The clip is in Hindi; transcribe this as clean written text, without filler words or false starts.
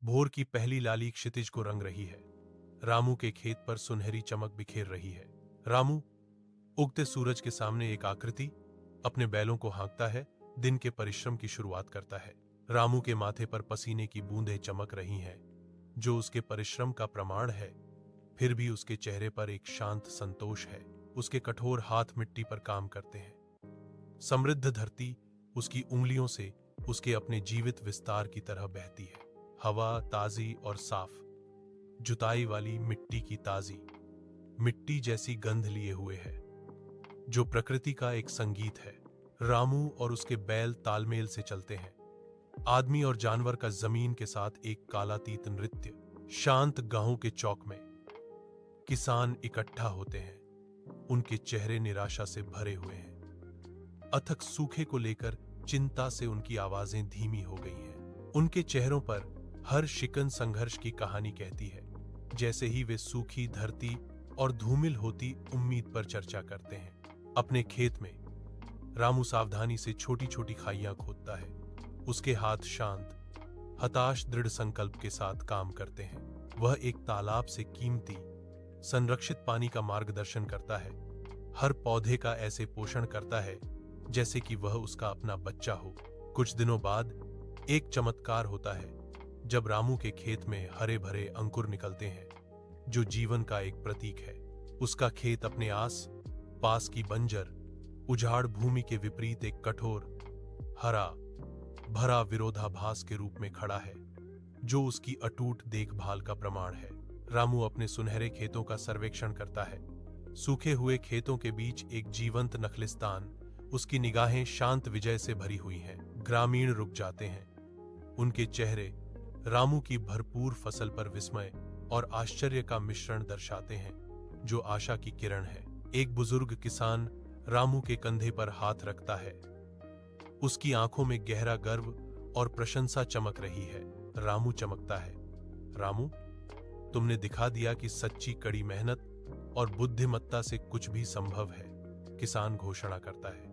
भोर की पहली लाली क्षितिज को रंग रही है। रामू के खेत पर सुनहरी चमक बिखेर रही है। रामू उगते सूरज के सामने एक आकृति अपने बैलों को हाँकता है, दिन के परिश्रम की शुरुआत करता है। रामू के माथे पर पसीने की बूंदें चमक रही हैं, जो उसके परिश्रम का प्रमाण है। फिर भी उसके चेहरे पर एक शांत संतोष है। उसके कठोर हाथ मिट्टी पर काम करते हैं। समृद्ध धरती उसकी उंगलियों से उसके अपने जीवित विस्तार की तरह बहती है। हवा ताजी और साफ, जुताई वाली मिट्टी की ताजी मिट्टी जैसी गंध लिए हुए है, जो प्रकृति का एक संगीत है। रामू और उसके बैल तालमेल से चलते हैं। आदमी और जानवर का जमीन के साथ एक कालातीत नृत्य। शांत गांव के चौक में किसान इकट्ठा होते हैं। उनके चेहरे निराशा से भरे हुए हैं। अथक सूखे को लेकर चिंता से उनकी आवाजें धीमी हो गई हैं। उनके चेहरों पर हर शिकन संघर्ष की कहानी कहती है। जैसे ही वे सूखी धरती और धूमिल होती उम्मीद पर चर्चा करते हैं। अपने खेत में रामू सावधानी से छोटी छोटी खाइयां खोदता है। उसके हाथ शांत, हताश दृढ़ संकल्प के साथ काम करते हैं। वह एक तालाब से कीमती संरक्षित पानी का मार्गदर्शन करता है। हर पौधे का ऐसे पोषण करता है जैसे कि वह उसका अपना बच्चा हो। कुछ दिनों बाद एक चमत्कार होता है, जब रामू के खेत में हरे भरे अंकुर निकलते हैं, जो जीवन का एक प्रतीक है। उसका खेत अपने आस पास की बंजर उजाड़ भूमि के विपरीत एक कठोर हरा भरा विरोधाभास के रूप में खड़ा है, जो उसकी अटूट देखभाल का प्रमाण है। रामू अपने सुनहरे खेतों का सर्वेक्षण करता है। सूखे हुए खेतों के बीच एक जीवंत नखलिस्तान। उसकी निगाहें शांत विजय से भरी हुई हैं। ग्रामीण रुक जाते हैं। उनके चेहरे रामू की भरपूर फसल पर विस्मय और आश्चर्य का मिश्रण दर्शाते हैं, जो आशा की किरण है। एक बुजुर्ग किसान रामू के कंधे पर हाथ रखता है। उसकी आंखों में गहरा गर्व और प्रशंसा चमक रही है। रामू चमकता है। रामू, तुमने दिखा दिया कि सच्ची कड़ी मेहनत और बुद्धिमत्ता से कुछ भी संभव है, किसान घोषणा करता है।